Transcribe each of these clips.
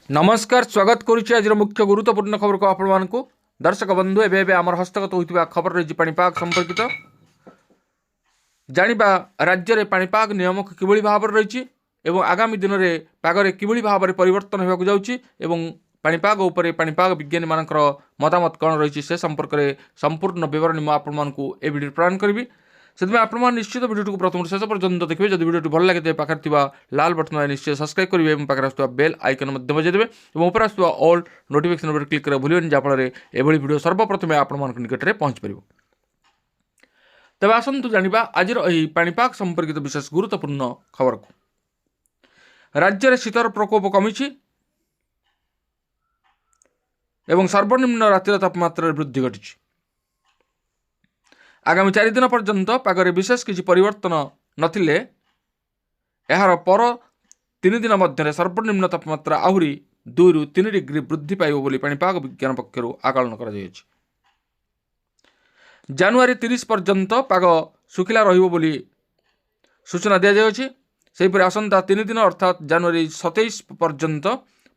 नमस्कार स्वागत करुच्ची आज मुख्य गुरुत्वपूर्ण खबर को आपण मानकु दर्शक बंधु एबे आम हस्तगत होता खबर रही पाणीपाग संपर्कित जानिबा राज्य में पाणीपाग नियम किभଳି भाव रही एवं आगामी दिन में पागरे किभଳି भाव परिवर्तन होगा जाउची एवं पाणीपाग उपरे पाणीपाग विज्ञानी मानकर मतामत कौन रही से संपर्क में संपूर्ण विवरणी मुझे आपको ए वीडियो प्रदान करी से आप निश्चित वीडियो को प्रथम शेष पर्यंत देखिए जब वीडियो भल लगे पाखे लाल बटन निश्चय सब्सक्राइब करेंगे पाखे आसुवा बेल आइकन बजाइदेवे और ऊपर आसुवा ऑल नोटिफिकेशन क्लिक कर भूलें जहाँफल एभली वीडियो सर्वप्रथम आपण निकट में पहुँच पार। तेज आसतु जाना आज पाणीपाग संपर्कित विशेष गुरुत्वपूर्ण खबर को राज्य में शीतर प्रकोप कमी एवं सर्वनिम्न रातिर तापमात्रा वृद्धि घटी। आगामी 4 दिन पर्यंत पागरे विशेष किसी परिवर्तन नथिले यार पर 3 दिन मध्य सर्वनिम्न तापमात्रा आहरी 2 ରୁ 3 डिग्री वृद्धि पाइब बोली पाणीपाग विज्ञान पक्षर आकलन कर जानुआरी 30 पर्यंत पाग सुखिला रहिबो बोली सूचना दिया जायछि। सेहिपरि आसंता 3 दिन अर्थात जानुआरी 27 पर्यंत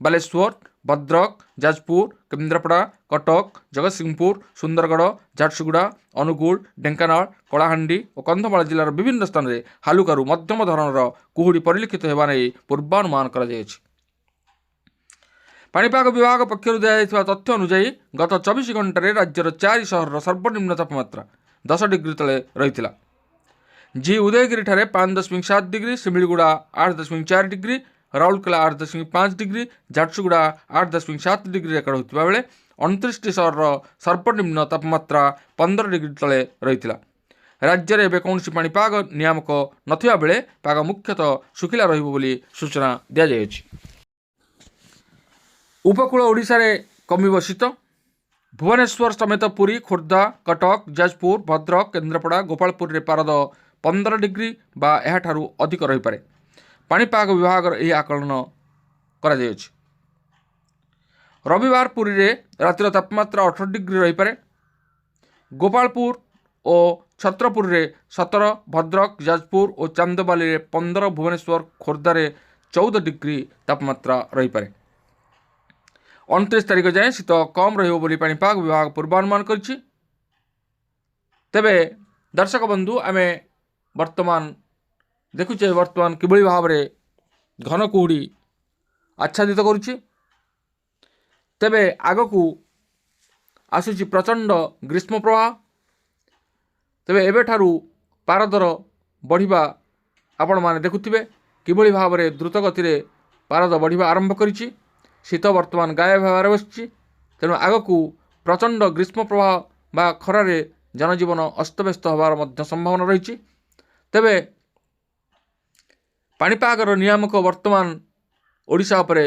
बालेश्वर भद्रक जाजपुर केन्द्रापड़ा कटक जगतसिंहपुर सुंदरगढ़ झारसुगुड़ा अनुगुल ढेंकानाल कलाहांडी और कंधमाल जिलार विभिन्न स्थान में हालुकारु मध्यम धरणर कुहुड़ी परिलक्षित होगा नहीं पूर्वानुमान कर पाणीपाग विभाग पक्षर दिया तथ्य अनुसार गत 24 घंटे राज्यर 4 सहर सर्वनिम्न तापमात्रा 10 डिग्री तले रही। जी Udayagiri 5.7 degree, Semiliguda 8.4 degree, Rourkela 8.5 degree, Jharsuguda 8.7 degree record होता बेले 29 सहर सर्वनिम्न तापमात्रा 15 डिग्री तले रही। राज्य में एवं कौन पाणीपाग नियामक नथिबा बेले पाग मुख्यतः सुखिला रहिबो बोली सूचना दिया जायछि। उपकूल ओडिशा रे कमिब शीत। भुवनेश्वर समेत पुरी खोर्धा कटक जाजपुर भद्रक केन्द्रापड़ा गोपालपुर रे पारद 15 डिग्री बा एहाठारु अधिक रही पारे। पाणीपाग विभाग यह आकलन कर रविवार पुरी रे रातिर तापमात्रा 18 डिग्री रही पारे। गोपालपुर और छत्रपुर रे 17, भद्रक जाजपुर और चांदबाली रे 15, भुवनेश्वर खोर्धा रे 14 डिग्री तापमात्रा रही पारे। 29 तारीख जाए शीत कम रही पाणीपाग विभाग पूर्वानुमान करिछि। तेबे दर्शक बंधु आमे वर्तमान देखुचे वर्तमान किभଳି भाव में घन कुहुड़ी आच्छादित करुछि। तेबे आगकू आसुची प्रचंड ग्रीष्म प्रवाह। तेबे एबेठारु पारदर बढ़िबा आपण माने देखुथिबे किभଳି भाव में द्रुत गति रे पारद बढ़िबा आरंभ करिछि। शीत वर्तमान गायब होबार बसिछि। तेणु आगकू प्रचंड ग्रीष्म प्रवाह बा खरारे जनजीवन अस्तव्यस्त होबार मध्य संभावना रही। तेबे पाणीपागर नियामक वर्तमान ओडिशा उपरे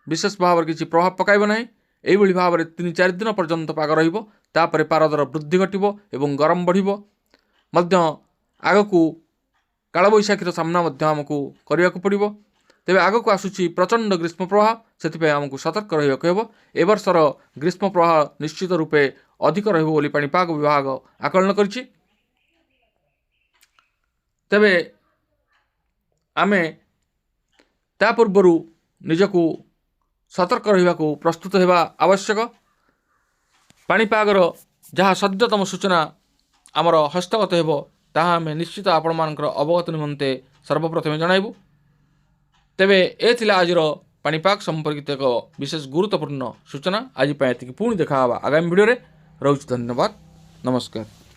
विशेष भाव में किसी प्रभाव पकाइब नहीं। यही भाव में 3-4 दिन पर्यंत पाग रहिबो। तापरे पारदर वृद्धि घटिबो एवं गरम बढ़िबो। मध्य आगकू कालबैशाखीर सामना मध्य आमको करियाकू पड़िबो। तेबे आगकू आसुची प्रचंड ग्रीष्म प्रवाह, सेथिपे आमको सतर्क रहिबाकू हेबो। ए वर्षर ग्रीष्म प्रवाह निश्चित रूपे अधिक रहिबो बोली पाणीपाग विभाग आकलन करिछि। तेबे आमे ता पूर्वरु निजकू सतर्क रहिबाकू प्रस्तुत हेबा आवश्यक। पाणीपागर जहाँ सद्यतम सूचना आमर हस्तगत हेबो ताहा आमे निश्चित आपण मानकर अवगत निमंते सर्वप्रथमे जणाइबु। तेबे ए थिला आजिर पाणीपाग संपर्कित एक विशेष गुरुत्वपूर्ण सूचना। आज पुणी देखा आगामी वीडियो रे। रहुछि धन्यवाद, नमस्कार।